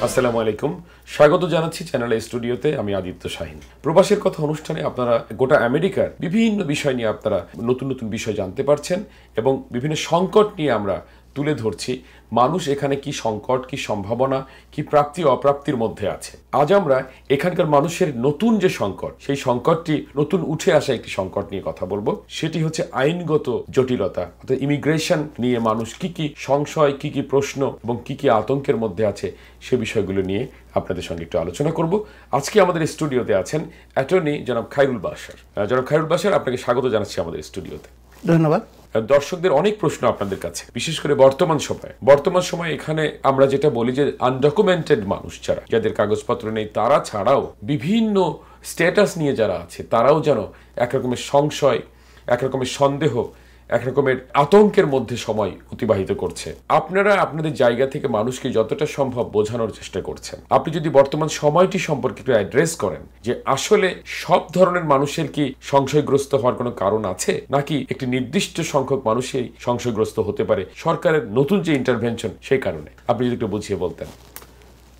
আসসালামু আলাইকুম, স্বাগত জানাচ্ছি চ্যানেল স্টুডিওতে। আমি আদিত্য শাহিন। প্রবাসের কথা অনুষ্ঠানে আপনারা গোটা আমেরিকার বিভিন্ন বিষয় নিয়ে আপনারা নতুন নতুন বিষয় জানতে পারছেন এবং বিভিন্ন সংকট নিয়ে আমরা তুলে ধরছি। মানুষ এখানে কি সংকট, কি সম্ভাবনা, কি প্রাপ্তি অপ্রাপ্তির মধ্যে আছে। আজ আমরা এখানকার মানুষের নতুন যে সংকট, সেই সংকটটি নতুন উঠে আসা একটি সংকট নিয়ে কথা বলবো। সেটি হচ্ছে আইনগত জটিলতা, অর্থাৎ ইমিগ্রেশন নিয়ে মানুষ কি কি সংশয়, কি কি প্রশ্ন এবং কি কি আতঙ্কের মধ্যে আছে, সে বিষয়গুলো নিয়ে আপনাদের সঙ্গে একটু আলোচনা করব। আজকে আমাদের স্টুডিওতে আছেন অ্যাটর্নি জনাব খায়রুল বাশার। জনাব খায়রুল বাশার, আপনাকে স্বাগত জানাচ্ছি আমাদের স্টুডিওতে। ধন্যবাদ। দর্শকদের অনেক প্রশ্ন আপনাদের কাছে, বিশেষ করে বর্তমান সময়ে এখানে আমরা যেটা বলি যে আনডকুমেন্টেড মানুষ যাদের কাগজপত্র নেই, তারা ছাড়াও বিভিন্ন স্ট্যাটাস নিয়ে যারা আছে, তারাও যেন একরকমের সংশয়, একরকমের সন্দেহ, একরকমের আতঙ্কের মধ্যে সময় অতিবাহিত করছে। আপনারা আপনাদের জায়গা থেকে মানুষকে যতটা সম্ভব বোঝানোর চেষ্টা করছেন। আপনি যদি বর্তমান সময়টি সম্পর্কে একটু অ্যাড্রেস করেন যে আসলে সব ধরনের মানুষের কি সংশয়গ্রস্ত হওয়ার কোনো কারণ আছে, নাকি একটি নির্দিষ্ট সংখ্যক মানুষই সংশয়গ্রস্ত হতে পারে সরকারের নতুন যে ইন্টারভেনশন সেই কারণে, আপনি যদি একটু বুঝিয়ে বলতেন।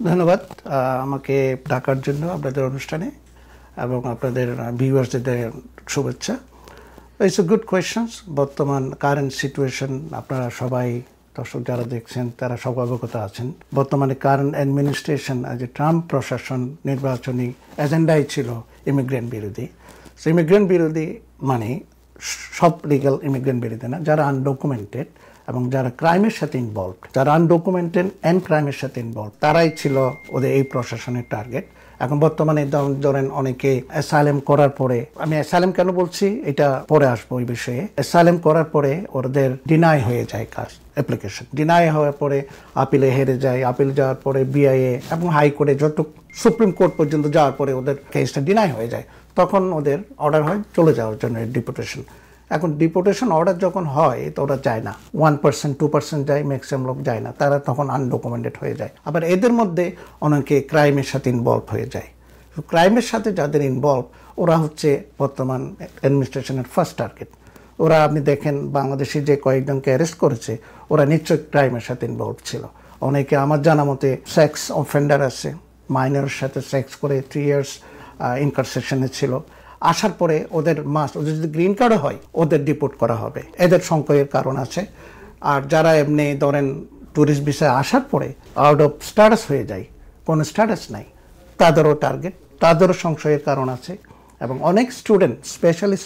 ধন্যবাদ আমাকে ডাকার জন্য আপনাদের অনুষ্ঠানে এবং আপনাদের ভিউয়ার্সদের শুভেচ্ছা। It's a good questions. বর্তমান কারেন্ট সিচুয়েশন আপনারা সবাই, দর্শক যারা দেখছেন তারা সব অবগত আছেন। বর্তমানে কারেন্ট অ্যাডমিনিস্ট্রেশন, যে ট্রাম্প প্রশাসন নির্বাচনী এজেন্ডাই ছিল ইমিগ্রেন্ট বিরোধী। সো ইমিগ্রেন্ট বিরোধী মানে সব লিগাল ইমিগ্রেন্ট বিরোধী না, যারা আনডকুমেন্টেড এবং যারা ক্রাইমের সাথে ইনভলভ, যারা আনডকুমেন্টেড অ্যান্ড ক্রাইমের সাথে ইনভলভ, তারাই ছিল ওদের এই প্রশাসনের টার্গেট। এখন বর্তমানে ধরেন অনেকে অ্যাসাইলাম করার পরে, আমি অ্যাসাইলাম কেন বলছি এটা পরে আসবো ওই বিষয়ে, অ্যাসাইলাম করার পরে ওদের ডিনাই হয়ে যায় কাজ, অ্যাপ্লিকেশন ডিনাই হওয়ার পরে আপিলে হেরে যায়, আপিল যাওয়ার পরে বিআইএ এবং হাইকোর্টে যত সুপ্রিম কোর্ট পর্যন্ত যাওয়ার পরে ওদের কেসটা ডিনাই হয়ে যায়, তখন ওদের অর্ডার হয় চলে যাওয়ার জন্য ডিপোর্টেশন। এখন ডিপোর্টেশন অর্ডার যখন হয় তো ওরা যায় না, 1%, 2% যায়, ম্যাক্সিমাম লোক যায় না, তারা তখন আনডকুমেন্টেড হয়ে যায়। আবার এদের মধ্যে অনেকে ক্রাইমের সাথে ইনভলভ হয়ে যায়। ক্রাইমের সাথে যাদের ইনভলভ, ওরা হচ্ছে বর্তমান অ্যাডমিনিস্ট্রেশনের ফার্স্ট টার্গেট। ওরা আপনি দেখেন বাংলাদেশে যে কয়েকজনকে অ্যারেস্ট করেছে, ওরা নিশ্চয়ই ক্রাইমের সাথে ইনভলভ ছিল। অনেকে আমার জানা মতে সেক্স অফেন্ডার আছে, মাইনরের সাথে সেক্স করে 3 ইয়ার্স ইনকারসেশনে ছিল। আসার পরে ওদের ওদের যদি গ্রিন কার্ডও হয়, ওদের ডিপোর্ট করা হবে, এদের সংশয়ের কারণ আছে। আর যারা এমনি ধরেন ট্যুরিস্ট ভিসায় আসার পরে আউট অফ স্ট্যাটাস হয়ে যায়, কোনো স্ট্যাটাস নাই, তাদেরও টার্গেট, তাদেরও সংশয়ের কারণ আছে। এবং অনেক স্টুডেন্ট, স্পেশালি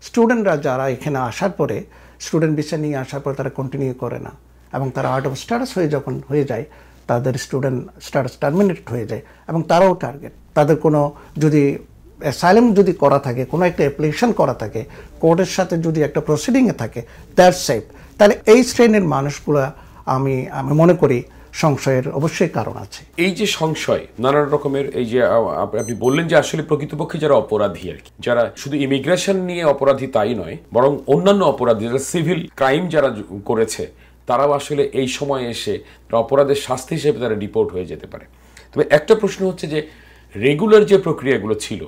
স্টুডেন্টরা যারা এখানে আসার পরে স্টুডেন্ট ভিসা নিয়ে আসার পরে তারা কন্টিনিউ করে না এবং তারা আউট অফ স্ট্যাটাস যখন হয়ে যায়, তাদের স্টুডেন্ট স্ট্যাটাস টার্মিনেটেড হয়ে যায় এবং তারাও টার্গেট। তাদের কোনো যদি অ্যাসাইলাম যদি করা থাকে, কোনো একটা অ্যাপ্লিকেশন করা থাকে, কোর্টের সাথে যদি একটা প্রসিডিংয়ে থাকে, দ্যাটস সেফ। তাহলে এই শ্রেণীর মানুষগুলো আমি মনে করি সংশয়ের অবশ্যই কারণ আছে। এই যে সংশয়, নানান রকমের, এই যে আপনি বললেন যে আসলে প্রকৃতপক্ষে যারা অপরাধী আর কি, যারা শুধু ইমিগ্রেশন নিয়ে অপরাধী তাই নয়, বরং অন্যান্য অপরাধী যারা সিভিল ক্রাইম যারা করেছে, তারাও আসলে এই সময় এসে অপরাধের শাস্তি হিসেবে তারা ডিপোর্ট হয়ে যেতে পারে। তবে একটা প্রশ্ন হচ্ছে যে রেগুলার যে প্রক্রিয়াগুলো ছিল,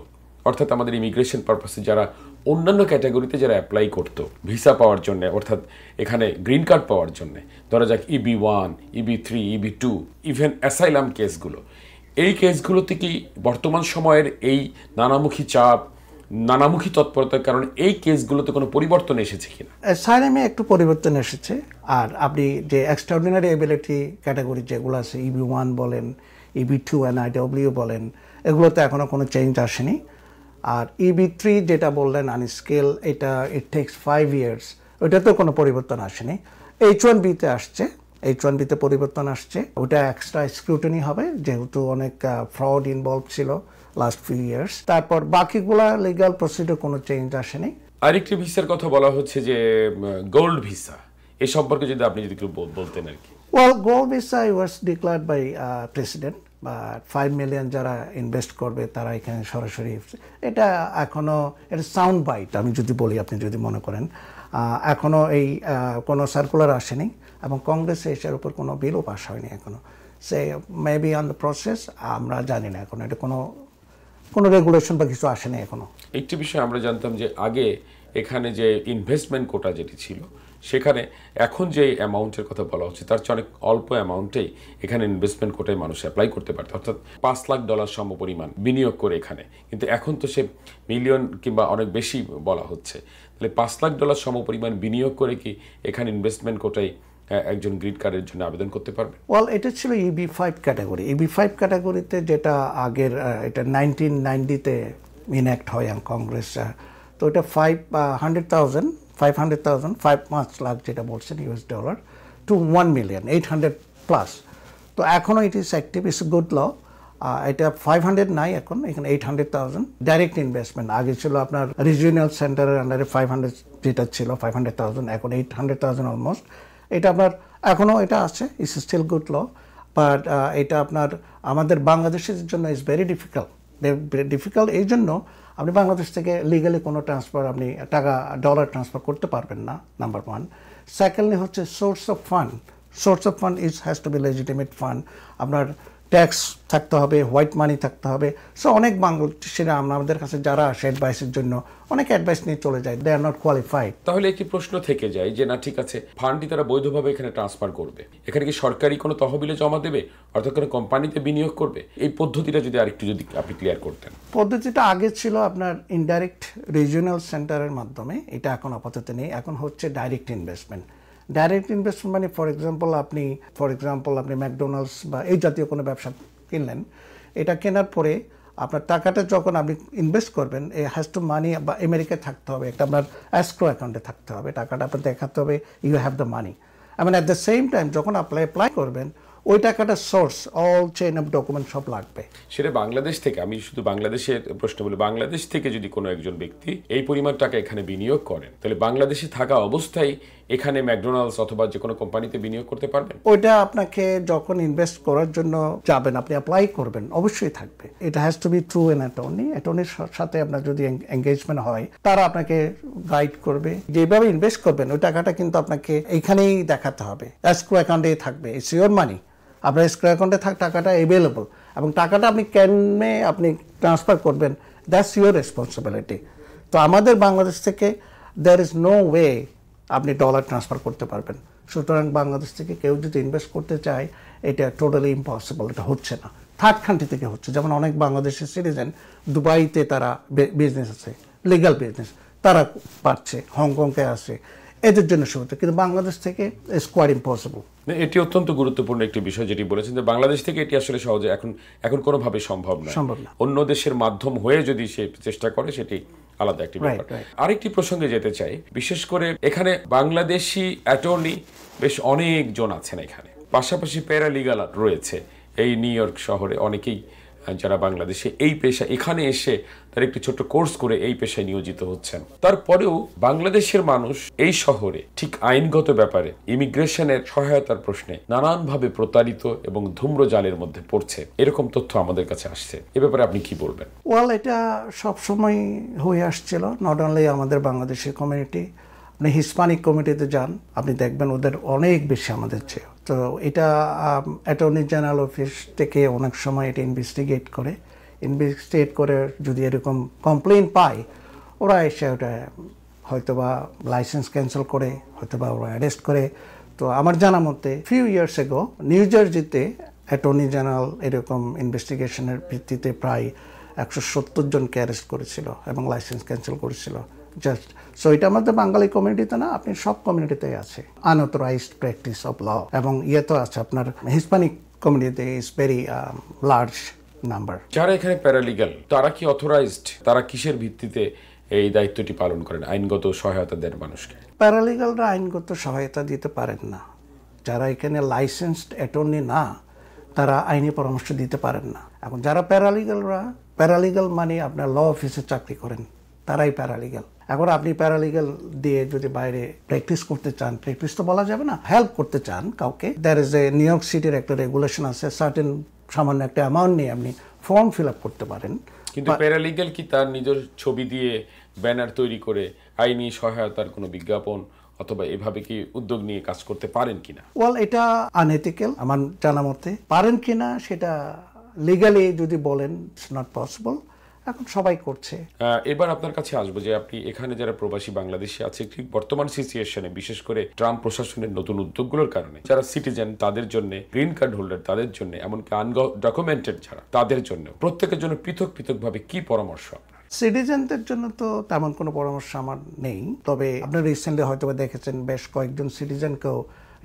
অর্থাৎ আমাদের ইমিগ্রেশন পারপাসে যারা অন্যান্য ক্যাটাগরিতে যারা অ্যাপ্লাই করতো ভিসা পাওয়ার জন্য, অর্থাৎ এখানে গ্রিন কার্ড পাওয়ার জন্য, ধরা যাক EB1, EB3, EB2, even asylum কেসগুলো, এই কেসগুলোতে কি বর্তমান সময়ের এই নানামুখী চাপ, নানামুখী তৎপরতার কারণে এই কেসগুলোতে কোনো পরিবর্তন এসেছে কিনা? অ্যাসাইলামে একটু পরিবর্তন এসেছে। আর আপনি যে এক্সট্রাঅর্ডিনারি এবিলিটি ক্যাটাগরি যেগুলো আছে, EB1 বলেন, EB2 NIW বলেন, এগুলোতে এখনও কোনো চেঞ্জ আসেনি। আর EB3 যেটা বললেন আনস্কিল, এটা ইট টেক্স 5 ইয়ার্স, ওইটাতেও কোনো পরিবর্তন আসেনি। H1Bতে আসছে, H1Bতে পরিবর্তন আসছে, ওটা এক্সট্রা স্ক্রুটিনি হবে যেহেতু অনেক ফ্রড ইনভলভ ছিল লাস্ট ফিউ ইয়ার্স। তারপর বাকিগুলা লিগাল প্রসিডিউর কোনো চেঞ্জ আসেনি। আরেকটি ভিসার কথা বলা হচ্ছে যে গোল্ড ভিসা, এই সম্পর্কে যদি আপনি যদি একটু বলতেন আর কি। Well, gold visa was declared by president, বা 5 মিলিয়ন যারা ইনভেস্ট করবে তারা এখানে সরাসরি, এটা এখনও এটা সাউন্ড বাইট আমি যদি বলি, আপনি যদি মনে করেন, এখনও এই কোনো সার্কুলার আসেনি এবং কংগ্রেসে এটার উপর কোনো বিলও পাস হয়নি এখনও। সে মেবি অন দ্য প্রসেস, আমরা জানি না এখন, এটা কোনো রেগুলেশন বা কিছু আসেনি এখনও। একটি বিষয় আমরা জানতাম যে আগে এখানে যে ইনভেস্টমেন্ট কোটা যেটি ছিল, সেখানে এখন যে অ্যামাউন্টের কথা বলা হচ্ছে তার চেয়ে অনেক অল্প অ্যামাউন্টেই এখানে ইনভেস্টমেন্ট কোটায় মানুষ অ্যাপ্লাই করতে পারত, অর্থাৎ $5 লাখ সমপরিমাণ বিনিয়োগ করে এখানে। কিন্তু এখন তো সে মিলিয়ন কিংবা অনেক বেশি বলা হচ্ছে। তাহলে $5 লাখ সমপরিমাণ বিনিয়োগ করে কি এখানে ইনভেস্টমেন্ট কোটায় একজন গ্রিন কার্ডের জন্য আবেদন করতে পারবে? ওয়েল, এটা ছিল EB5 ক্যাটাগরি। EB5 ক্যাটাগরিতে যেটা আগের এটা 1990-তে ইনঅ্যাক্ট হয় কংগ্রেস। তো এটা 500,000 5 লাখ যেটা বলছেন $, টু 1 মিলিয়ন 800+। তো এখনও it is active, it's good ল। এটা 500 নাই, এখন এখানে 800,000 ডাইরেক্ট ইনভেস্টমেন্ট। আগে ছিল আপনার রিজিওনাল সেন্টারের আন্ডারে 500 যেটা ছিল 500,000, এখন 800,000 অলমোস্ট। এটা আপনার এখনও এটা আছে, it's still good law. But এটা আপনার আমাদের বাংলাদেশের জন্য ইজ ভেরি ডিফিকাল্ট। এই জন্য আপনি বাংলাদেশ থেকে লিগালি কোনো ট্রান্সফার, আপনি টাকা ডলার ট্রান্সফার করতে পারবেন না, নাম্বার 1। সেকেন্ডলি হচ্ছে source of fund has to be legitimate fund. আপনার ট্যাক্স থাকতে হবে, হোয়াইট মানি থাকতে হবে। সো অনেক বাংলাদেশিরা আমাদের কাছে যারা আসে অ্যাডভাইসের জন্য, অনেক অ্যাডভাইস নিয়ে চলে যায়, দে আর নট কোয়ালিফাইড। তাহলে একটি প্রশ্ন থেকে যায় যে না, ঠিক আছে, ফান্ডটি তারা বৈধভাবে এখানে ট্রান্সফার করবে, এখানে কি সরকারি কোনো তহবিলে জমা দেবে, অর্থাৎ কোনো কোম্পানিতে বিনিয়োগ করবে? এই পদ্ধতিটা যদি আরেকটু যদি আপনি ক্লিয়ার করতেন। পদ্ধতিটা আগে ছিল আপনার ইনডাইরেক্ট রিজিওনাল সেন্টারের মাধ্যমে, এটা এখন আপাতত নেই। এখন হচ্ছে ডাইরেক্ট ইনভেস্টমেন্ট মানে ফর এক্সাম্পল আপনি ম্যাকডোনাল্ডস বা এই জাতীয় কোনো ব্যবসা কিনলেন। এটা কেনার পরে আপনার টাকাটা যখন আপনি ইনভেস্ট করবেন, এ হ্যাজ টু মানি বা আমেরিকায় থাকতে হবে, একটা আপনার এসক্রো অ্যাকাউন্টে থাকতে হবে, টাকাটা আপনার দেখাতে হবে you have the money. At the same time যখন অ্যাপ্লাই করবেন, ওই টাকাটা source, all chain of document সব লাগবে। সেটা বাংলাদেশ থেকে, আমি শুধু বাংলাদেশের প্রশ্ন বলি, বাংলাদেশ থেকে যদি কোনো একজন ব্যক্তি এই পরিমাণ টাকা এখানে বিনিয়োগ করেন, তাহলে বাংলাদেশে থাকা অবস্থায় এখানে ম্যাকডোনাল্ডস অথবা যে কোনো কোম্পানিতে বিনিয়োগ করতে পারবেন? ওইটা আপনাকে যখন ইনভেস্ট করার জন্য যাবেন, আপনি অ্যাপ্লাই করবেন, অবশ্যই থাকবে। এটা has to be through an অ্যাটর্নির সাথে আপনার যদি এঙ্গেজমেন্ট হয়, তারা আপনাকে গাইড করবে যেভাবে ইনভেস্ট করবেন। ওই টাকাটা কিন্তু আপনাকে এইখানেই দেখাতে হবে, এসক্রো অ্যাকাউন্টেই থাকবে, ইটস ইওর মানি। আপনার এসক্রো অ্যাকাউন্টে টাকাটা অ্যাভেলেবল, এবং টাকাটা আপনি কেমনে আপনি ট্রান্সফার করবেন, দ্যাটস ইউর রেসপন্সিবিলিটি। তো আমাদের বাংলাদেশ থেকে দ্যার ইজ নো ওয়ে আপনি ডলার ট্রান্সফার করতে পারবেন। সুতরাং বাংলাদেশ থেকে কেউ যদি ইনভেস্ট করতে চায়, এটা টোটালি ইম্পসিবল, এটা হচ্ছে না। থার্ড কান্ট্রি থেকে হচ্ছে, যেমন অনেক বাংলাদেশের সিটিজেন দুবাইতে তারা বিজনেস আছে, লিগাল বিজনেস, তারা পাচ্ছে, হংকংকে আসে, এদের জন্য সুবিধা। কিন্তু বাংলাদেশ থেকে ইটস কোয়াইট ইম্পসিবল। এটি অত্যন্ত গুরুত্বপূর্ণ একটি বিষয় যেটি বলেছেন, যে বাংলাদেশ থেকে এটি আসলে সহজে এখন কোনোভাবে সম্ভব না। অন্য দেশের মাধ্যম হয়ে যদি সে চেষ্টা করে, সেটি আলাদা একটি ব্যাপার। আরেকটি প্রসঙ্গে যেতে চাই, বিশেষ করে এখানে বাংলাদেশি অ্যাটর্নি বেশ অনেকজন আছেন এখানে, পাশাপাশি প্যারালিগাল রয়েছে। এই নিউ ইয়র্ক শহরে অনেকেই যারা বাংলাদেশে এই পেশা এখানে এসে তার একটি ছোট্ট কোর্স করে এই পেশায় নিয়োজিত হচ্ছেন। তারপরেও বাংলাদেশের মানুষ এই শহরে ঠিক আইনগত ব্যাপারে ইমিগ্রেশনের সহায়তার প্রশ্নে নানানভাবে প্রতারিত এবং ধূম্রজালের মধ্যে পড়ছে, এরকম তথ্য আমাদের কাছে আসছে। এ ব্যাপারে আপনি কি বলবেন? ওয়েল, এটা সবসময় হয়ে আসছিল, নট অনলি আমাদের বাংলাদেশের কমিউনিটি। আপনি হিসপানিক কমিউনিটিতে যান, আপনি দেখবেন ওদের অনেক বেশি আমাদের চেয়ে। তো এটা অ্যাটর্নি জেনারেল অফিস থেকে অনেক সময় এটা ইনভেস্টিগেট করে যদি এরকম কমপ্লেন পায়, ওরা এসে ওটা হয়তোবা লাইসেন্স ক্যান্সেল করে, হয়তোবা ওরা অ্যারেস্ট করে। তো আমার জানা মতে ফিউ ইয়ার্স এগো নিউ জার্সিতে অ্যাটর্নি জেনারেল এরকম ইনভেস্টিগেশনের ভিত্তিতে প্রায় 170 জনকে অ্যারেস্ট করেছিল এবং লাইসেন্স ক্যান্সেল করেছিল। জাস্ট সো এটা আমাদের বাঙালি কমিউনিটিতে না, আপনি সব কমিউনিটিতে আছে আনঅথরাইজড প্র্যাকটিস অফ ল, এবং তো আছে আপনার হিসপানিক কমিউনিটিতে ইজ ভেরি লার্জ নাম্বার। যারা এখানে প্যারালিগাল, তারা কি অথরাইজড? তারা কিসের ভিত্তিতে এই দায়িত্বটি পালন করেন, আইনগত সহায়তা দেন মানুষকে? প্যারালিগালরা আইনগত সহায়তা দিতে পারেন না। যারা এখানে লাইসেন্সড অ্যাটর্নি না, তারা আইনি পরামর্শ দিতে পারেন না। এখন যারা প্যারালিগাল মানে আপনার ল অফিসে চাকরি করেন, তারাই প্যারালিগাল। এখন আপনি প্যারালিগাল দিয়ে যদি বাইরে প্র্যাকটিস করতে চান, প্র্যাকটিস তো বলা যাবে না, হেল্প করতে চান কাউকে, there is a New York সিটির একটা রেগুলেশন আছে, সার্টেন সামান্য একটা অ্যামাউন্ট নিয়ে আপনি ফর্ম ফিল আপ করতে পারেন। কিন্তু প্যারালিগাল কি তার নিজের ছবি দিয়ে ব্যানার তৈরি করে আইনি সহায়তার কোনো বিজ্ঞাপন অথবা এভাবে কি উদ্যোগ নিয়ে কাজ করতে পারেন কিনা? ওয়েল, এটা আনএথিক্যাল আমার জানা মতে। পারেন কিনা সেটা লিগালি যদি বলেন, ইটস নট পসিবল। এখন সবাই করছে। এবার আপনার কাছে আসবো যে আপনি এখানে যারা প্রবাসী বাংলাদেশি আছে ঠিক বর্তমান সিচুয়েশনে বিশেষ করে ট্রাম্প প্রশাসনের নতুন উদ্যোগগুলোর কারণে যারা সিটিজেন তাদের জন্য, গ্রিন কার্ড হোল্ডার তাদের জন্য, এমনকি আনডকুমেন্টেড যারা তাদের জন্য প্রত্যেকের জন্য পৃথক পৃথকভাবে কি পরামর্শ আপনার? সিটিজেনদের জন্য তো তেমন কোনো পরামর্শ আমার নেই, তবে আপনি রিসেন্টলি হয়তো দেখেছেন বেশ কয়েকজন সিটিজেনকেও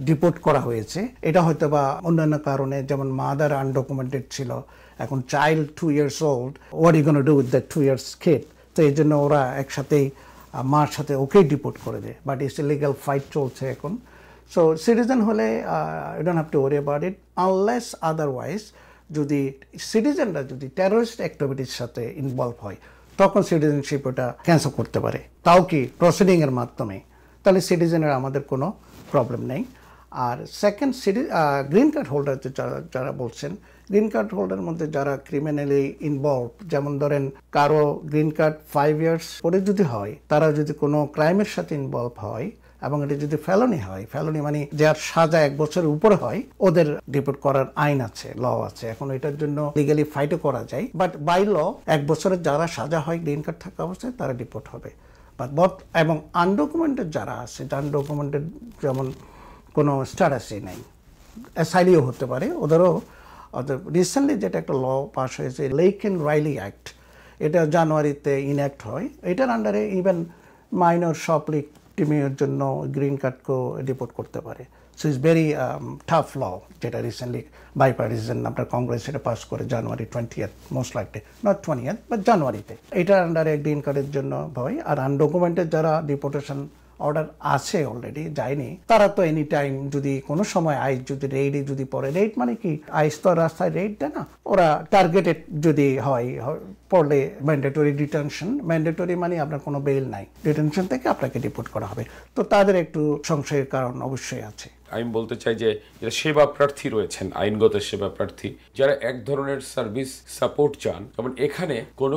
ডিপোর্ট করা হয়েছে। এটা হয়তো বা অন্যান্য কারণে, যেমন মাদার আনডকুমেন্টেড ছিল, এখন child 2 years old, what you gonna do with that 2 years kid, তো এই জন্য ওরা একসাথেই মার সাথে ওকেই ডিপোর্ট করে দেয়, বাট ইটস লিগাল ফাইট চলছে এখন। সো সিটিজেন হলে you don't have to worry about it unless otherwise যদি সিটিজেনরা যদি টেররিস্ট অ্যাক্টিভিটির সাথে ইনভলভ হয় তখন সিটিজেনশিপ ওটা ক্যান্সেল করতে পারে, তাও কি প্রসিডিংয়ের মাধ্যমে, তাহলে সিটিজেনের আমাদের কোনো প্রবলেম নেই। আর সেকেন্ড গ্রিন কার্ড হোল্ডার যারা বলছেন, গ্রিন কার্ড হোল্ডারের মধ্যে যারা ক্রিমিনালি ইনভলভ, যেমন ধরেন কারো গ্রিন কার্ড 5 years পরে যদি হয়, তারা যদি কোনো ক্রাইমের সাথে ইনভলভ হয় এবং এটা যদি ফেলনি হয়, ফেলনি মানে যার সাজা 1 বছরের উপরে হয়, ওদের ডিপোর্ট করার আইন আছে, ল আছে। এখন এটার জন্য লিগালি ফাইটও করা যায়, বাট বাই ল 1 বছরের যারা সাজা হয় গ্রিন কার্ড থাকা অবস্থায় তারা ডিপোর্ট হবে। বাট এবং আনডকুমেন্টেড যারা আছে, আনডকুমেন্টেড যেমন কোনো স্ট্যাটাসই নেই, অ্যাসাইলিও হতে পারে, ওদেরও রিসেন্টলি যেটা একটা ল পাস হয়েছে লেক অ্যান্ড রাইলি অ্যাক্ট, এটা জানুয়ারিতে ইনঅ্যাক্ট হয়। এটার আন্ডারে ইভেন মাইনর শপলিক টিমের জন্য গ্রিন কার্ডকেও ডিপোর্ট করতে পারে। সো ইটস ভেরি টাফ ল, যেটা রিসেন্টলি বাইপার্টিসান আপনার কংগ্রেস এটা পাস করে জানুয়ারি 20th, most likely not 20th but জানুয়ারিতে। এটার আন্ডারে গ্রিন কার্ডের জন্য হয়। আর আনডকুমেন্টেড যারা ডিপোর্টেশন অর্ডার আছে অলরেডি যায়নি, তারা তো এনি টাইম যদি কোনো সময় আইস যদি রেইডে যদি পড়ে, রেইড মানে কি, আইস তো রাস্তায় রেইড দেয় না, ওরা টার্গেটেড যদি হয় পড়লে ম্যান্ডেটরি ডিটেনশন, ম্যান্ডেটরি মানে আপনার কোনো বেল নাই, ডিটেনশন থেকে আপনাকে ডিপোর্ট করা হবে। তো তাদের একটু সংশয়ের কারণ অবশ্যই আছে। আমি বলতে চাই যে যারা সেবা প্রার্থী রয়েছেন, আইনগত সেবা প্রার্থী যারা এক ধরনের সার্ভিস সাপোর্ট চান, যেমন এখানে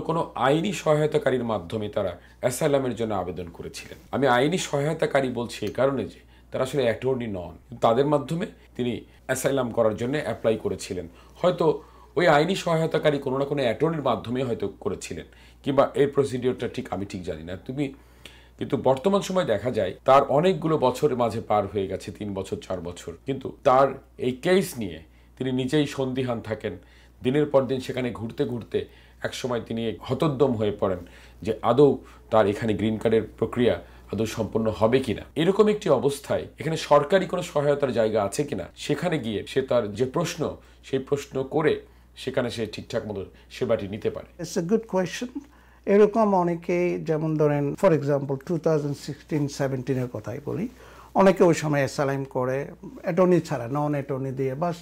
কোনো আইনি সহায়তাকারীর মাধ্যমে তারা অ্যাসাইলামের জন্য আবেদন করেছিলেন। আমি আইনি সহায়তাকারী বলছি এই কারণে যে তারা আসলে অ্যাটর্নি নন, তাদের মাধ্যমে তিনি অ্যাসাইলাম করার জন্য অ্যাপ্লাই করেছিলেন। হয়তো ওই আইনি সহায়তাকারী কোনো না কোনো অ্যাটর্নির মাধ্যমে হয়তো করেছিলেন, কিংবা এই প্রসিডিওরটা আমি ঠিক জানি না। কিন্তু বর্তমান সময় দেখা যায় তার অনেকগুলো বছরের মাঝে পার হয়ে গেছে, 3 বছর 4 বছর, কিন্তু তার এই কেস নিয়ে তিনি নিজেই সন্দিহান থাকেন। দিনের পর দিন সেখানে ঘুরতে ঘুরতে একসময় তিনি হতোদ্যম হয়ে পড়েন যে আদৌ তার এখানে গ্রিন কার্ডের প্রক্রিয়া আদৌ সম্পন্ন হবে কিনা। এরকম একটি অবস্থায় এখানে সরকারি কোনো সহায়তার জায়গা আছে কিনা, সেখানে গিয়ে সে তার যে প্রশ্ন, সেই প্রশ্ন করে সেখানে সে ঠিকঠাক মতো সেবাটি নিতে পারে। It's a good question. এরকম অনেকেই, যেমন ধরেন ফর এক্সাম্পল 2016-17 কথাই বলি, অনেকে ওই সময় অ্যাসাইলাম করে অ্যাটর্নি ছাড়া, নন অ্যাটর্নি দিয়ে, বাস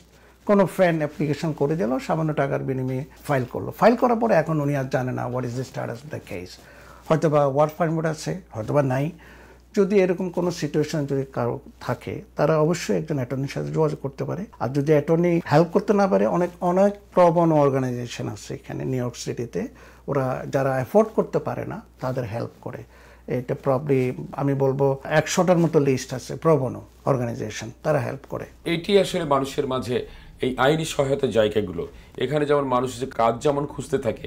কোনো ফ্রেন্ড অ্যাপ্লিকেশন করে দিল, সামান্য টাকার বিনিময়ে ফাইল করলো। ফাইল করার পরে এখন উনি আর জানে না what is the status of the case, হয়তো বা ওয়ার্ক পারমিট আছে, হয়তো বা নাই। যদি এরকম কোনো সিচুয়েশন যদি কারো থাকে, তারা অবশ্যই একজন অ্যাটর্নির সাথে যোগাযোগ করতে পারে। আর যদি অ্যাটর্নি হেল্প করতে না পারে, অনেক প্রবন অর্গানাইজেশন আছে এখানে নিউ ইয়র্ক সিটিতে, ওরা যারা অ্যাফোর্ড করতে পারে না তাদের হেল্প করে। এটা প্রবলি আমি বলবো 100টার মতো লিস্ট আছে প্রবন অর্গানাইজেশন, তারা হেল্প করে। এটি আসলে মানুষের মাঝে এই আইনি সহায়তার জায়গাগুলো, এখানে যেমন মানুষ যে কাজ যেমন খুঁজতে থাকে,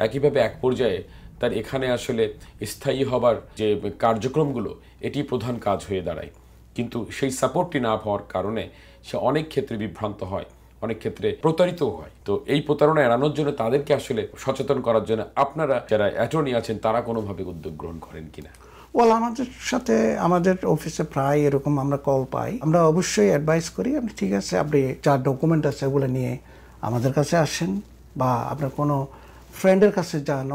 একইভাবে এক পর্যায়ে তার এখানে আসলে স্থায়ী হবার যে কার্যক্রমগুলো, এটি প্রধান কাজ হয়ে দাঁড়ায়। কিন্তু সেই সাপোর্টটি না হওয়ার কারণে সে অনেক ক্ষেত্রে বিভ্রান্ত হয়, অনেক ক্ষেত্রে প্রতারিতও হয়। তো এই প্রতারণা এড়ানোর জন্য তাদেরকে আসলে সচেতন করার জন্য আপনারা যারা অ্যাটর্নি আছেন তারা কোনোভাবে উদ্যোগ গ্রহণ করেন কিনা? আমাদের সাথে আমাদের অফিসে প্রায় এরকম আমরা কল পাই, আমরা অবশ্যই অ্যাডভাইস করি, আপনি ঠিক আছে আপনি যা ডকুমেন্ট আছে ওগুলো নিয়ে আমাদের কাছে আসেন, বা আপনার কোনো ফ্রেন্ডের কাছে যান।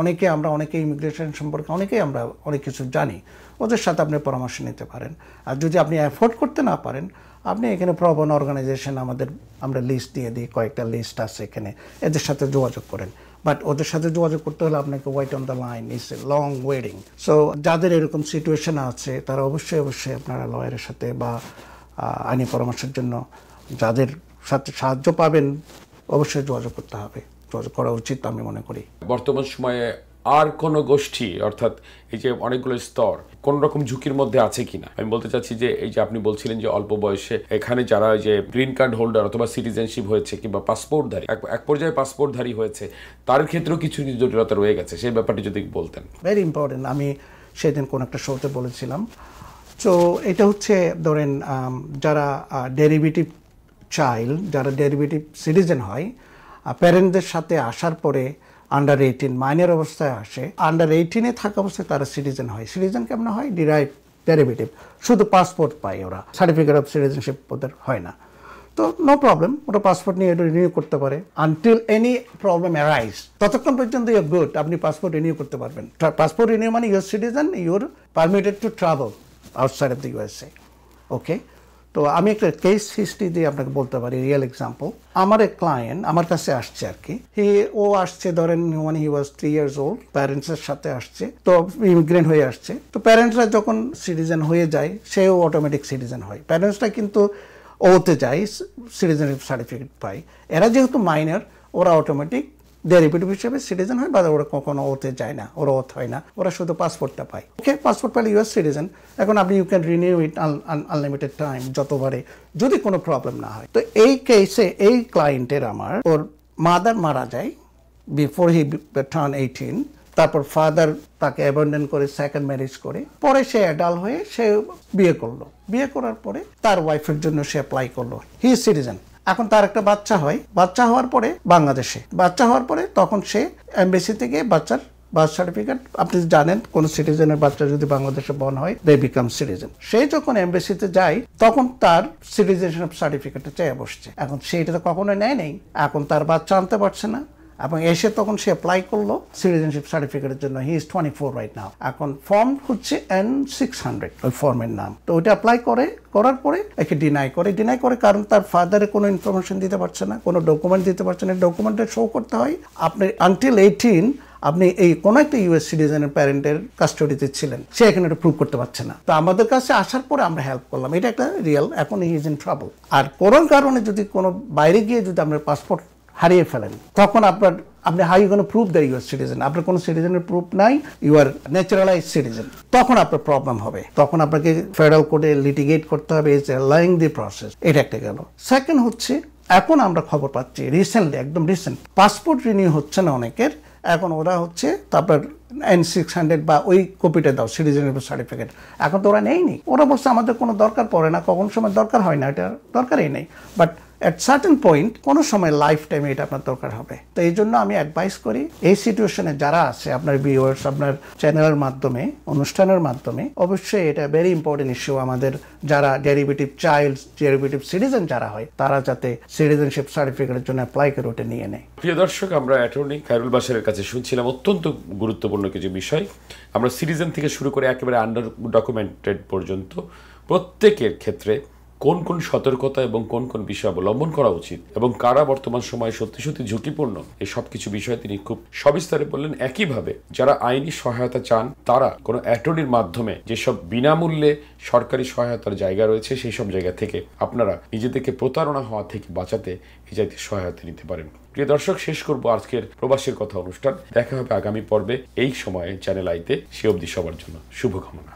অনেকে ইমিগ্রেশন সম্পর্কে আমরা অনেক কিছু জানি, ওদের সাথে আপনি পরামর্শ নিতে পারেন। আর যদি আপনি অ্যাফোর্ড করতে না পারেন, আপনি এখানে প্রবন অর্গানাইজেশন আমরা লিস্ট দিয়ে দিই, কয়েকটা লিস্ট আছে এখানে, এদের সাথে যোগাযোগ করেন। বাট ওদের সাথে যোগাযোগ করতে হলে আপনাকে wait on the line, it's a long waiting. So যাদের এরকম সিচুয়েশন আছে তারা অবশ্যই আপনারা লয়ারের সাথে বা আইনি পরামর্শের জন্য যাদের সাথে সাহায্য পাবেন অবশ্যই যোগাযোগ করতে হবে, যোগাযোগ করা উচিত আমি মনে করি। বর্তমান সময়ে আর কোনো গোষ্ঠী অর্থাৎ এই যে অনেকগুলো স্তর কোন রকম ঝুঁকির মধ্যে আছে কিনা? আমি বলতে চাচ্ছি যে এই যে আপনি বলছিলেন যে অল্প বয়সে এখানে যারা যে গ্রিন কার্ড হোল্ডার অথবা সিটিজেনশিপ হয়েছে কিংবা পাসপোর্টধারী এক পর্যায়ে পাসপোর্টধারী হয়েছে, তার ক্ষেত্রেও কিছু কিছু জটিলতা রয়ে গেছে, সেই ব্যাপারটি যদি বলতেন। Very important. আমি সেদিন কোন একটা শোতে বলেছিলাম। তো এটা হচ্ছে ধরেন যারা ডেরিভেটিভ চাইল্ড, যারা ডেরিভেটিভ সিটিজেন হয়, প্যারেন্টদের সাথে আসার পরে আন্ডার 18 মাইনর অবস্থায় আসে, আন্ডার 18-এ থাকা অবস্থায় তারা সিটিজেন হয়। সিটিজেন কেমন হয়? ডিরাইভ ডেরিভেটিভ, শুধু পাসপোর্ট পায় ওরা, সার্টিফিকেট অফ সিটিজেনশিপ ওদের হয় না। তো নো প্রবলেম, ওরা পাসপোর্ট নিয়ে এটা রিনিউ করতে পারে আনটিল এনি প্রবলেম অ্যারাইজ। ততক্ষণ পর্যন্ত ইউর গুড, আপনি পাসপোর্ট রিনিউ করতে পারবেন। পাসপোর্ট রিনিউ মানে you're citizen, you're permitted to travel outside of the USA. Okay, তো আমি একটা কেস হিস্ট্রি দিয়ে আপনাকে বলতে পারি, রিয়েল এক্সাম্পল। আমার এক ক্লায়েন্ট আমার কাছে আসছে আর কি, ও আসছে ধরেন when he was 3 years old, প্যারেন্টসের সাথে আসছে, তো ইমিগ্রেন্ট হয়ে আসছে। তো প্যারেন্টসরা যখন সিটিজেন হয়ে যায়, সেও অটোমেটিক সিটিজেন হয়। প্যারেন্টসরা কিন্তু ওতে যায়, সিটিজেনশিপ সার্টিফিকেট পায়। এরা যেহেতু মাইনর, ওরা অটোমেটিক ডেরিভেটিভ হিসেবে সিটিজেন হয়, বা ওরা কখনো ওতে যায় না, ওরা ওত হয় না, ওরা শুধু পাসপোর্টটা পায়। ওকে, পাসপোর্ট পাইলে ইউএস সিটিজেন। এখন আপনি you can renew it unlimited time, যতবারে, যদি কোনো প্রবলেম না হয়। তো এই কেসে এই ক্লায়েন্টের আমার ওর মাদার মারা যায় বিফোর হি টার্ন 18, তারপর ফাদার তাকে অ্যাবান্ডন করে সেকেন্ড ম্যারেজ করে, পরে সে অ্যাডাল্ট হয়ে সে বিয়ে করলো। বিয়ে করার পরে তার ওয়াইফের জন্য সে অ্যাপ্লাই করলো, হি ইজ সিটিজেন। এখন তার একটা বাচ্চা হয়, বাচ্চা হওয়ার পরে বাংলাদেশে, বাচ্চা হওয়ার পরে তখন সে এমবেসি থেকে বাচ্চার বার্থ সার্টিফিকেট, আপনি জানেন কোন সিটিজেনের বাচ্চা যদি বাংলাদেশে বর্ন হয়, দে বিকাম সিটিজেন। সে যখন এমবেসিতে যায় তখন তার সিটিজেনশিপ সার্টিফিকেটটা চেয়ে বসছে। এখন সে এটা তো কখনো নেয় নেই, এখন তার বাচ্চা আনতে পারছে না, এবং এসে তখন সে অ্যাপ্লাই করলো সিটিজেনশিপ সার্টিফিকেটের জন্য। He is 24 right now. এখন ফর্ম হচ্ছে N600, ওই ফর্মের নাম। তো ওইটা অ্যাপ্লাই করার পরে একে ডিনাই করে কারণ তার ফাদারে কোনো ইনফরমেশন দিতে পারছে না, কোনো ডকুমেন্ট দিতে পারছে না। ডকুমেন্টে শো করতে হয় আপনি আনটিল 18 আপনি এই কোনো একটা ইউএস সিটিজেনের প্যারেন্টের কাস্টডিতে ছিলেন, সে এখানে এটা প্রুভ করতে পারছে না। তো আমাদের কাছে আসার পরে আমরা হেল্প করলাম, এটা একটা রিয়েল। এখন হি ইজ ইন ট্রাবল। আর কোনো কারণে যদি কোনো বাইরে গিয়ে যদি আপনার পাসপোর্ট হারিয়ে ফেলেন, তখন আপনি how you gonna prove that you are citizen? আপনার কোনো সিটিজেনের প্রুফ নাই, ইউ আর ন্যাচারালাইজ সিটিজেন। তখন আপনার প্রবলেম হবে, তখন আপনাকে ফেডারেল কোর্টে লিটিগেট করতে হবে, ইটস এ লেংথি প্রসেস। এটা একটা গেল। সেকেন্ড হচ্ছে, এখন আমরা খবর পাচ্ছি রিসেন্টলি, একদম রিসেন্ট, পাসপোর্ট রিনিউ হচ্ছে না অনেকের। এখন ওরা হচ্ছে তারপর N600 বা ওই কপিটা দাও, সিটিজেনশিপ সার্টিফিকেট। এখন তো ওরা নেয়নি, ওরা বলছে আমাদের কোনো দরকার পড়ে না, কখন সময় দরকার হয় না, এটা দরকারই নেই। বাট এট সার্টেন পয়েন্ট কোনো সময় লাইফ টাইমে এটা আপনার দরকার হবে। তো এই জন্য আমি অ্যাডভাইস করি, এই সিচুয়েশনে যারা আছে, আপনার ভিউয়ার্স, আপনার চ্যানেলের মাধ্যমে, অনুষ্ঠানের মাধ্যমে, অবশ্যই এটা ভেরি ইম্পর্টেন্ট ইস্যু। আমাদের যারা ডেরিভেটিভ চাইল্ড, ডেরিভেটিভ সিটিজেন যারা হয়, তারা যাতে সিটিজেনশিপ সার্টিফিকেটের জন্য অ্যাপ্লাই করে ওটা নিয়ে নেয়। প্রিয় দর্শক, আমরা অ্যাটর্নি খায়রুল বাশারের কাছে শুনছিলাম অত্যন্ত গুরুত্বপূর্ণ কিছু বিষয়। আমরা সিটিজেন থেকে শুরু করে একেবারে আন্ডার ডকুমেন্টেড পর্যন্ত প্রত্যেকের ক্ষেত্রে কোন কোন সতর্কতা এবং কোন কোন বিষয় অবলম্বন করা উচিত এবং কারা বর্তমান সময়ে সত্যি সত্যি ঝুঁকিপূর্ণ, এই সব কিছু বিষয়ে তিনি খুব সবিস্তারে বললেন। একইভাবে যারা আইনি সহায়তা চান, তারা কোনো অ্যাটর্নির মাধ্যমে যেসব বিনামূল্যে সরকারি সহায়তার জায়গা রয়েছে, সেই সব জায়গা থেকে আপনারা নিজেদেরকে প্রতারণা হওয়া থেকে বাঁচাতে এই জাতীয় সহায়তা নিতে পারেন। প্রিয় দর্শক, শেষ করবো আজকের প্রবাসীর কথা অনুষ্ঠান। দেখা হবে আগামী পর্বে এই সময়ে চ্যানেল আইতে। সে অবধি সবার জন্য শুভকামনা।